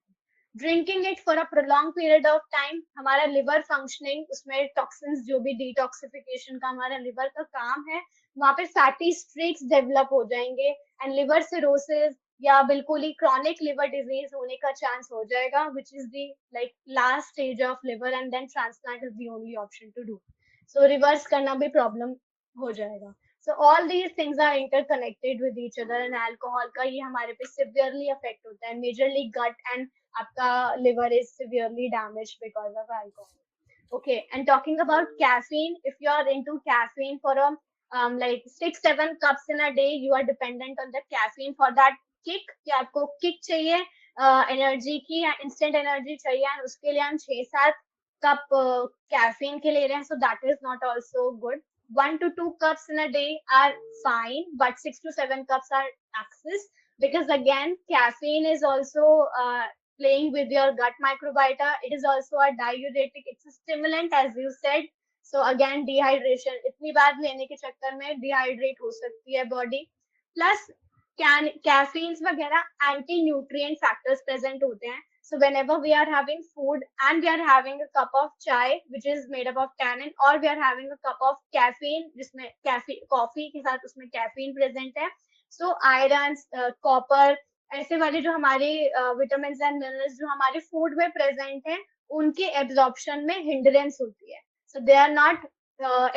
Drinking it for a prolong period of time, हमारा लिवर फंक्शनिंग, उसमें टॉक्सिन्स जो भी डिटॉक्सिफिकेशन का हमारा लिवर का काम है, वहां पे फैटी स्ट्रीक्स डेवलप हो जाएंगे एंड लिवर सिरोसिस या बिल्कुल ही क्रॉनिक लिवर डिजीज होने का चांस हो जाएगा, which is the like last stage of liver, and then transplant is the only option to do. So reverse करना भी प्रॉब्लम हो जाएगा। So all these things are interconnected with each other, and alcohol का ये हमारे पे severely affect होता है, majorly gut, and आपका liver is severely damaged because of alcohol. Okay, and talking about caffeine, if you are into caffeine for a like 6-7 cups in a day, you are dependent on the caffeine for that kick, कि आपको kick चाहिए energy की, instant energy चाहिए, and उसके लिए हम 6-7 cup caffeine के ले रहे हैं, so that is not also good. 1 to 2 cups in a day are fine, but 6 to 7 cups are excess, because again caffeine is also playing with your gut microbiota. It is also a diuretic, it's a stimulant as you said. So again dehydration, इतनी बार लेने के चक्कर में dehydrate हो सकती है body. Plus caffeines वगैरह anti nutrient factors present होते हैं। So whenever we are having food and we are having a cup of chai which is made up of tannin, or we are having a cup of caffeine जिसमें coffee के साथ उसमें caffeine present है, so iron, copper, ऐसे वाले जो हमारे vitamins and minerals जो हमारे food में present हैं, उनके absorption में hindrance होती है। So they are not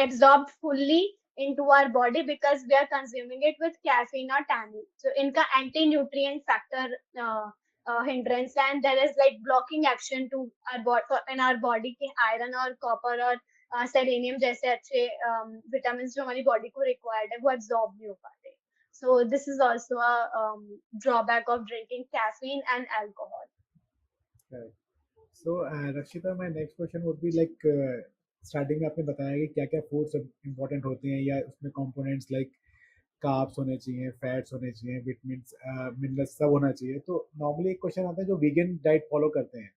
absorbed fully into our body because we are consuming it with caffeine or tannin. So इनका anti nutrient factor hindrance, and there is like blocking action to our body in our body के iron और copper और selenium जैसे अच्छे vitamins जो हमारी body को required है वो absorb नहीं हो पाते। So this is also a drawback of drinking caffeine and alcohol. Correct. So, Rakshita, my next question would be like, starting में आपने बताया कि क्या क्या फूड्स इंपॉर्टेंट होते हैं, या उसमें कंपोनेंट्स लाइक कार्ब्स होने चाहिए, फैट्स होने चाहिए, विटामिन्स, मिनरल्स सब होना चाहिए। तो नॉर्मली एक क्वेश्चन आता है जो वीगन डाइट फॉलो करते हैं,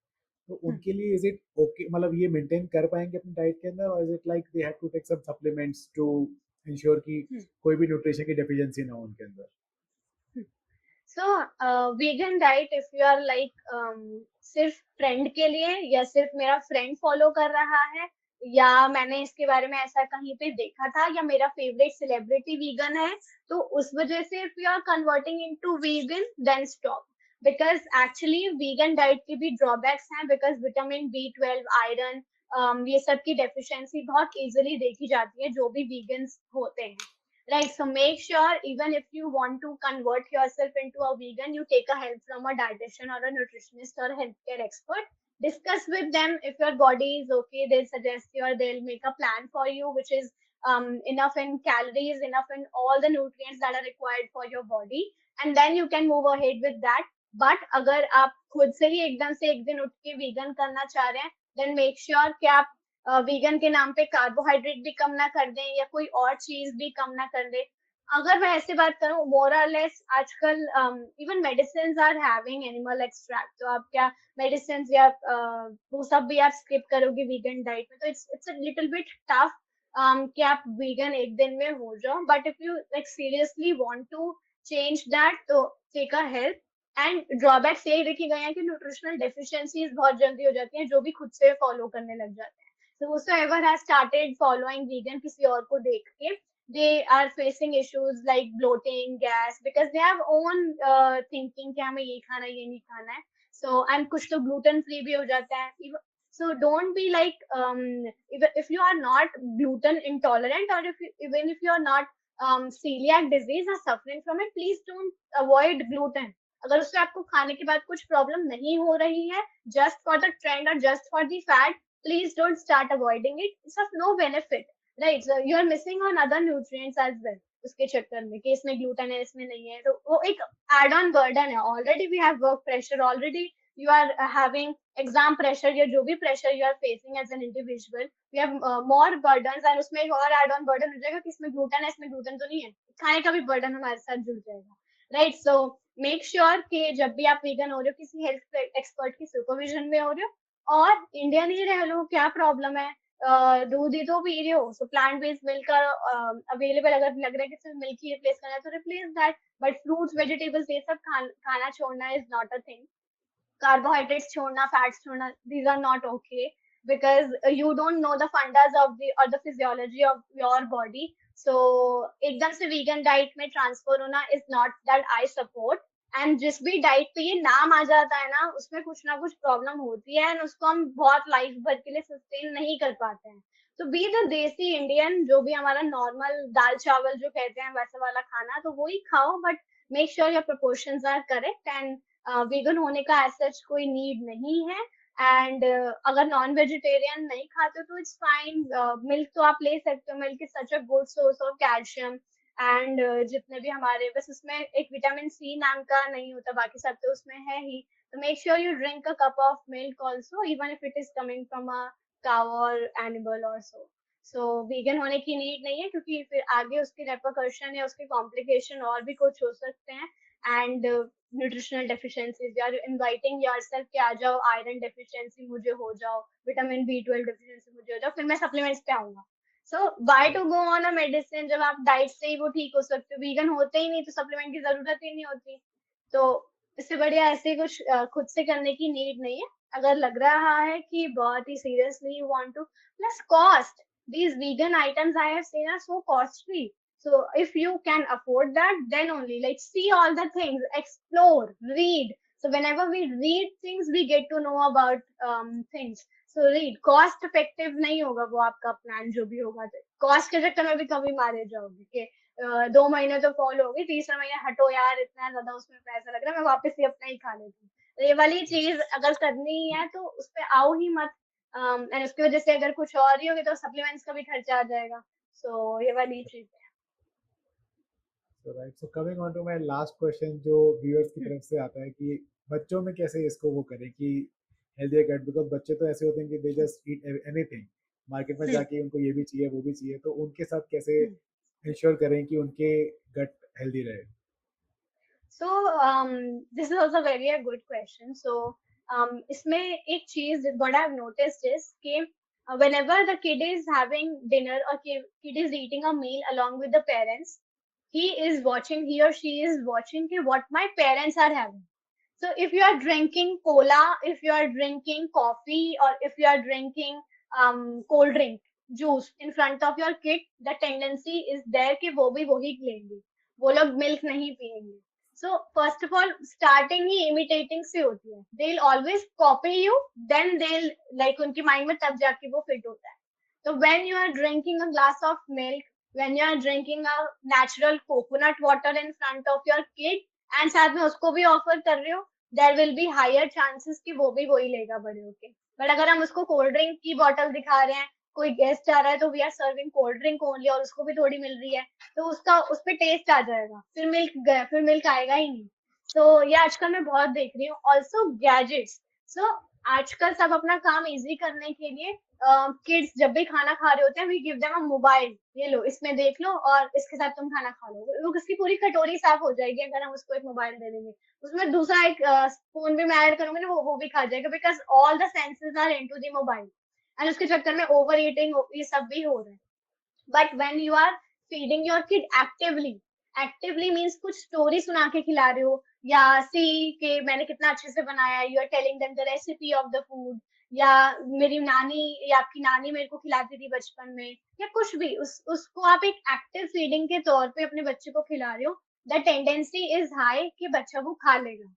तो उनके लिए इज इट ओके, मतलब ये मेंटेन कर पाएंगे अपनी डाइट के अंदर, और is it like they have to take some supplements to ensure कि कोई भी न्यूट्रिशन की डेफिशिएंसी ना हो उनके अंदर? So vegan diet if you are like सिर्फ फ्रेंड के लिए, या सिर्फ मेरा फ्रेंड फॉलो कर रहा है, या मैंने इसके बारे में ऐसा कहीं पे देखा था, या मेरा फेवरेट सेलिब्रिटी वीगन है, तो उस वजह से if you are converting into vegan then stop. Because actually vegan diet के भी ड्रॉबैक्स हैं, बिकॉज विटामिन B12, आयरन, ये सब की डेफिशिएंसी बहुत इजीली देखी जाती है जो भी वीगन्स होते हैं, right? So make sure, even if you want to convert yourself into a vegan, you take a help from a dietitian or a nutritionist or a healthcare expert. Discuss with them if your body is okay. They'll suggest you, or they'll make a plan for you which is enough in calories, enough in all the nutrients that are required for your body, and then you can move ahead with that. But अगर आप खुद से ही एकदम से एक दिन उठ के vegan करना चाह रहे हैं, then make sure कि आप वीगन के नाम पे कार्बोहाइड्रेट भी कम ना कर दें, या कोई और चीज भी कम ना कर दें। अगर मैं ऐसे बात करूं, मोर और लेस आजकल even medicine are having animal extract, तो आप क्या मेडिसिन या वो सब भी आप स्किप करोगे वीगन डाइट में, तो it's a little bit tough कि आप वीगन एक दिन में हो जाओ। But if you like seriously want to change that, तो take a help. And drawbacks यही देखे गए हैं कि न्यूट्रिशनल डेफिशिएंसीज बहुत जल्दी हो जाती हैं जो भी खुद से फॉलो करने लग जाते हैं। So whosoever has started following vegan किसी और को देख के, they are facing issues like bloating, gas, because they have own thinking कि हमें ये खाना है, ये नहीं खाना है। So and कुछ तो gluten free भी हो जाता है। So don't be like if you are not gluten intolerant, or if you, even if you are not celiac disease or suffering from it, please don't avoid gluten. अगर उससे आपको खाने के बाद कुछ प्रॉब्लम नहीं हो रही है, just for the trend or just for the fad, please don't start avoiding it. It's of no benefit, right? So you are missing on other nutrients as well उसके चक्कर में कि इसमें ग्लूटेन है, इसमें नहीं है, तो वो एक एड ऑन बर्डन है। Already we have work pressure, already you are having exam pressure, या जो भी pressure you are facing as an individual, we have more burden, and उसमें एक और एड ऑन बर्डन हो जाएगा कि इसमें ग्लूटेन है, इसमें ग्लूटेन तो नहीं है, खाने का भी बर्डन हमारे साथ जुड़ जाएगा, राइट? सो मेक श्योर कि जब भी आप वीगन हो रहे हो, किसी हेल्थ एक्सपर्ट की सुपरविजन में हो रहे हो, और इंडियन ही रह लो, क्या प्रॉब्लम है? दूध ही तो पी रहे हो, सो प्लांट बेस्ड मिल्क अवेलेबल, अगर लग रहा है कि सिर्फ मिल्क ही रिप्लेस करना है तो replace that. But fruits, vegetables, ये सब खाना छोड़ना is not a thing. carbohydrates छोड़ना, fats छोड़ना, these are not okay, because you don't know the fundas of the or the physiology of your body. So एकदम से vegan diet में transfer होना is not that I support. And जिस भी diet पे ये नाम आ जाता है ना, उसमें कुछ ना कुछ प्रॉब्लम होती है, एंड उसको हम बहुत लाइफ भर के लिए सस्टेन नहीं कर पाते हैं। तो बी द देसी इंडियन, जो भी हमारा नॉर्मल दाल चावल जो कहते हैं वैसा वाला खाना, तो वो ही खाओ, but make sure your proportions are correct. And vegan होने का एज सच कोई नीड नहीं है। एंड अगर नॉन वेजिटेरियन नहीं खाते तो इट्स फाइन, मिल्क तो आप ले सकते हो, milk is such a good source of calcium. And जितने भी हमारे, बस उसमें एक विटामिन सी नाम का नहीं होता, बाकी सब तो उसमें है ही। तो make sure you drink a cup of milk also, even if it is coming from a cow और एनिमल और सो वीगन होने की नीड नहीं है, क्योंकि फिर आगे उसके रेपरकशन या उसके कॉम्प्लिकेशन और भी कुछ हो सकते हैं। And nutritional deficiencies, you are inviting yourself कि आ जाओ, आयरन डेफिशिएंसी मुझे हो जाओ, विटामिन B12 डेफिशिएंसी मुझे हो जाओ, फिर मैं सप्लीमेंट्स पे आऊंगा। So why to go on a medicine जब आप डाइट से ही वो ठीक हो सकते हो? वीगन होते ही नहीं तो सप्लीमेंट की जरूरत ही नहीं होती। तो इससे बढ़िया ऐसे कुछ खुद से करने की नीड नहीं है। अगर लग रहा है कि बहुत ही seriously you want to, plus cost, these vegan items I have seen are so costly. So if you can afford that, then only like see all the things, explore, read. So whenever we read things, we get to know about things. So read, cost effective नहीं होगा वो आपका plan जो भी होगा, cost के चक्कर में भी कभी मारे जाओगे कि 2 महीने तो फॉलो होगी, तीसरा महीने हटो यार, इतना ज्यादा उसमें पैसा लग रहा है, मैं वापस ही अपना ही खा लेती हूँ। तो ये वाली चीज अगर करनी ही है तो उस पर आओ ही मत। एंड उसकी वजह से अगर कुछ और ही होगी तो सप्लीमेंट्स का भी खर्चा आ जाएगा। सो ये वाली चीज है। So right. So coming on to my last question, जो viewers की तरफ से आता है कि बच्चों में कैसे इसको वो करें कि हेल्दी गट, बिकॉज बच्चे तो ऐसे होते हैं कि they just eat anything, market में जाके उनको ये भी चाहिए वो भी चाहिए, तो उनके साथ कैसे इंश्योर करें कि उनके गट हेल्दी रहे? So this is also very a good question. So इसमें एक चीज what I've noticed is कि whenever the kid is having dinner or kid is eating a meal along with the parents, he or she is watching what my parents are having. So if you are drinking cola, if you are drinking coffee, or if you are drinking cold drink, juice in front of your kid, the tendency is there कि वो भी वही लेंगे, वो लोग milk नहीं पियेंगे. So first of all, starting he imitating से होती है. They'll always copy you, then they'll like उनकी mind में तब जाके वो fit होता है. So when you are drinking a glass of milk, when you are drinking a natural coconut water in front of your kid, and साथ में उसको भी ऑफर कर रहे हो, there will be higher chances कि वो भी वही लेगा बड़े होके. बट अगर हम उसको कोल्ड ड्रिंक की बॉटल दिखा रहे हैं, कोई गेस्ट आ रहा है, तो we are serving cold drink only, और उसको भी थोड़ी मिल रही है, तो उसका उस पे टेस्ट आ जाएगा, फिर मिल्क गया, फिर मिल्क आएगा ही नहीं. तो ये आजकल मैं बहुत देख रही हूँ. Also gadgets. सो आजकल सब अपना काम इजी करने के लिए किड्स जब भी खाना खा रहे होते हैं, we give them a mobile, ये लो इसमें देख लो और इसके साथ तुम खाना खा लो. वो उसकी पूरी कटोरी साफ हो जाएगी अगर हम उसको एक मोबाइल दे देंगे. उसमें दूसरा एक स्पून भी मैं ऐड करूंगी ना, वो भी खा जाएगा, because all the senses are into the mobile. And उसके चक्कर में ओवर ईटिंग ये सब भी हो रहा है. But when you are feeding your kid actively, actively means कुछ स्टोरी सुना के खिला रहे हो, या सी के मैंने कितना अच्छे से बनाया, you are telling them the recipe of the food, या मेरी नानी या आपकी नानी मेरे को खिलाती थी बचपन में, या कुछ भी, उसको आप एक एक्टिव फीडिंग के तौर पे अपने बच्चे को खिला रहे हो, द टेंडेंसी इज हाई कि बच्चा वो खा लेगा.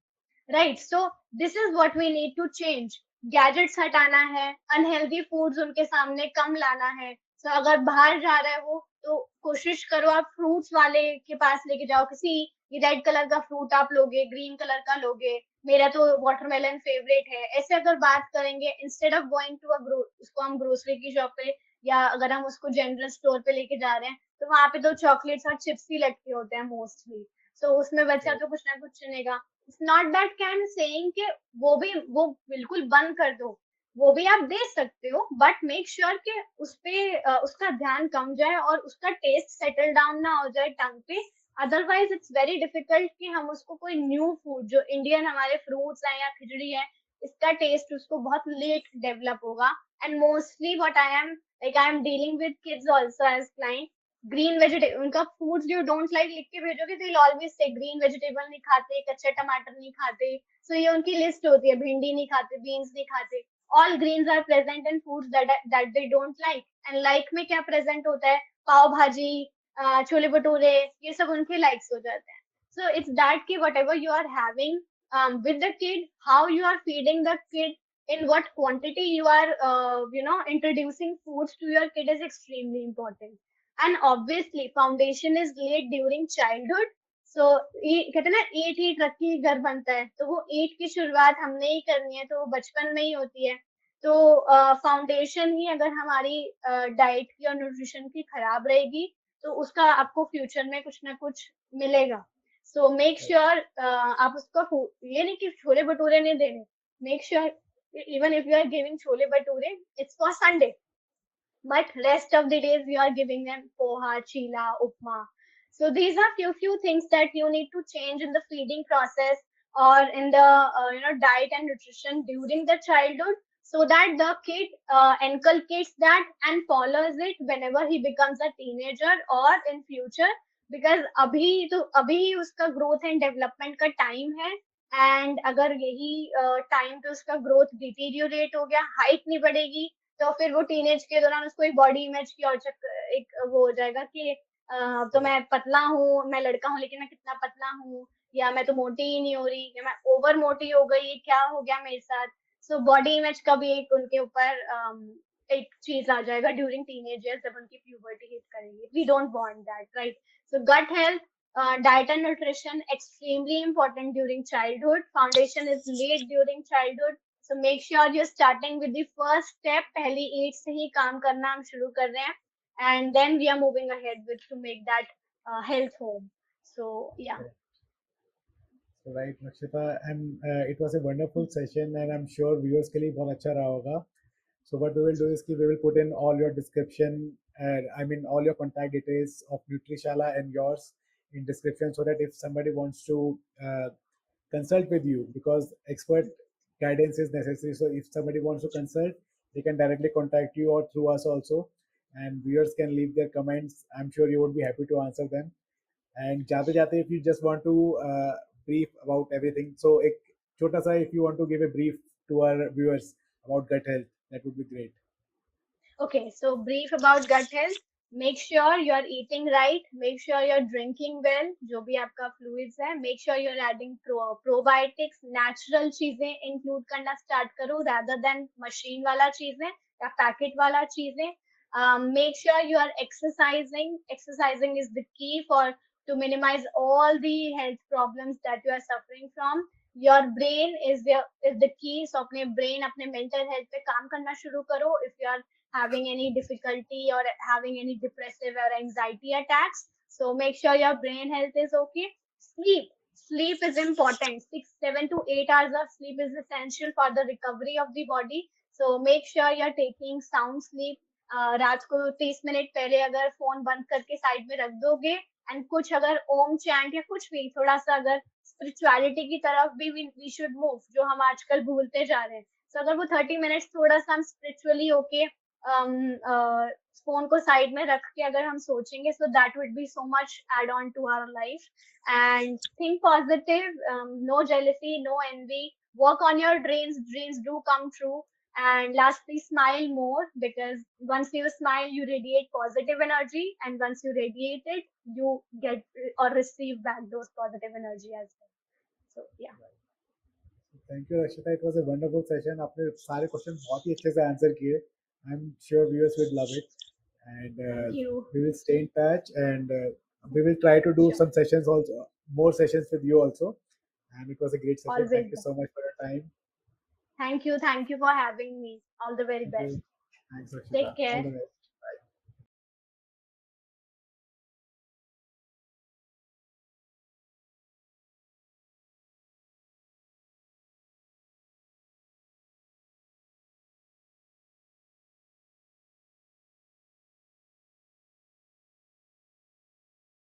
Right. So this is what we need to change. Gadgets हटाना है, अनहेल्दी फूड्स उनके सामने कम लाना है. सो अगर बाहर जा रहा है वो, तो कोशिश करो आप फ्रूट्स वाले के पास लेके जाओ. किसी ये रेड कलर का फ्रूट आप लोगे, ग्रीन कलर का लोगे, मेरा तो वाटरमेलन फेवरेट है, ऐसे अगर बात करेंगे, इंस्टेड ऑफ गोइंग टू उसको हम ग्रोसरी की शॉप पे, या अगर हम उसको जनरल स्टोर पे लेके जा रहे हैं, तो वहां पे तो चॉकलेट्स और चिप्स ही लटके होते हैं मोस्टली. सो उसमें बच्चा तो कुछ ना कुछ चुनेगा. It's not that can saying कि वो बिल्कुल बंद कर दो, वो भी आप दे सकते हो, बट मेक श्योर कि उस पे उसका ध्यान कम जाए और उसका टेस्ट सेटल डाउन ना हो जाए टंग पे. अदरवाइज इट्स वेरी डिफिकल्ट कि हम उसको कोई न्यू फूड, जो इंडियन हमारे फ्रूट्स हैं या खिचड़ी है, इसका टेस्ट उसको बहुत लेट डेवलप होगा. And mostly what I am dealing with kids also as client, green vegetable, उनका फूड्स यू डोंट लाइक लिख के भेजोगे, they will always say green vegetable नहीं खाते, कच्चे टमाटर नहीं खाते. सो ये उनकी लिस्ट होती है, भिंडी नहीं खाते, बीन्स नहीं खाते. All greens are present in foods that they don't like. And like में क्या प्रेजेंट होता है, पाव भाजी, छोले भटूरे, ये सब उनके लाइक्स हो जाते हैं. सो इट्स दैट कि whatever you are having with the kid, how you are feeding the kid, in what quantity you are introducing foods to your kid is extremely important. And obviously foundation is laid during childhood. So कहते हैं ना, ईट ईट रखी घर बनता है, तो वो ईट की शुरुआत हमने ही करनी है, तो वो बचपन में ही होती है. तो फाउंडेशन ही अगर हमारी डाइट की और न्यूट्रिशन की खराब रहेगी, तो उसका आपको फ्यूचर में कुछ ना कुछ मिलेगा. सो मेक श्योर आप उसको ये नहीं कि छोले भटूरे नहीं देने, make sure even if you are giving chole bhature, it's for Sunday, but rest of the days we are giving them poha, chila, upma. So these are few things that you need to change in the feeding process, or in the diet and nutrition during the childhood, so that the kid inculcates that and follows it whenever he becomes a teenager or in future. Because अभी ही उसका growth and development का time है, and अगर यही time पे उसका growth deteriorate हो गया, height नहीं बढ़ेगी, तो फिर वो टीनेज के दौरान उसको एक बॉडी इमेज की और एक वो हो जाएगा कि तो मैं पतला हूँ, मैं लड़का हूँ लेकिन मैं कितना पतला हूँ, या मैं तो मोटी ही नहीं हो रही, या मैं ओवर मोटी हो गई, ये क्या हो गया मेरे साथ. सो बॉडी इमेज का भी एक उनके ऊपर एक चीज आ जाएगा ड्यूरिंग टीनेज ईयर्स, जब उनकी प्यूबर्टी हिट करेंगे. We don't want that, right. So gut health, diet and nutrition extremely important during childhood. Foundation is laid during childhood. So make sure you're starting with the first step. पहली ईट से ही काम करना हम शुरू कर रहे हैं, and then we are moving ahead with to make that health home. So yeah. So right, Rakshita, and it was a wonderful session, and I'm sure viewers के लिए बहुत अच्छा रहा होगा. So what we will do is कि we will put in all your description, I mean all your contact details of Nutrishala and yours in description, so that if somebody wants to consult with you, because expert guidance is necessary. So if somebody wants to consult, they can directly contact you or through us also, and viewers can leave their comments. I'm sure you would be happy to answer them. And जाते जाते if you just want to brief about everything, so एक छोटा सा if you want to give a brief to our viewers about gut health, that would be great. Okay, so brief about gut health. Make sure you are eating right. Make sure you're drinking well. जो भी आपका fluids है. Make sure you're adding probiotics. Natural चीजें include करना start करो rather than machine वाला चीजें या packet वाला चीजें. Make sure you are exercising. Exercising is the key for to minimize all the health problems that you are suffering from. Your brain is the key. So अपने brain अपने mental health पे काम करना शुरू करो. If you are having any difficulty or having any depressive or anxiety attacks. So make sure your brain health is okay. Sleep. Sleep is important. 7 to 8 hours of sleep is essential for the recovery of the body. So make sure you're taking sound sleep. रात को 30 minute पहले अगर phone बंद करके side में रख दोगे and कुछ अगर ओम चैंट या कुछ भी थोड़ा सा अगर स्पिरिचुअलिटी की तरफ भी वी शुड मूव जो हम आजकल भूलते जा रहे हैं. So अगर वो 30 मिनट्स थोड़ा सा हम स्पिरिचुअली होके फोन को साइड में रख के अगर हम सोचेंगे so that would be so much add on to our life. And think positive, no jealousy, no envy, work on your dreams do come true. And lastly, smile more, because once you smile you radiate positive energy, and once you radiate it you get or receive back those positive energy as well. So yeah. Thank you Rakshita, it was a wonderful session. आपने सारे question बहुत ही अच्छे से answer किए. I am sure viewers will love it and Thank you. we will stay in touch, and we will try to do Sure. some sessions also, more sessions with you also. And it was a great session. Always. Thank you so much for your time. Thank you for having me. All the very Thank best. you. Thanks, Take Rakshita. All care. the best.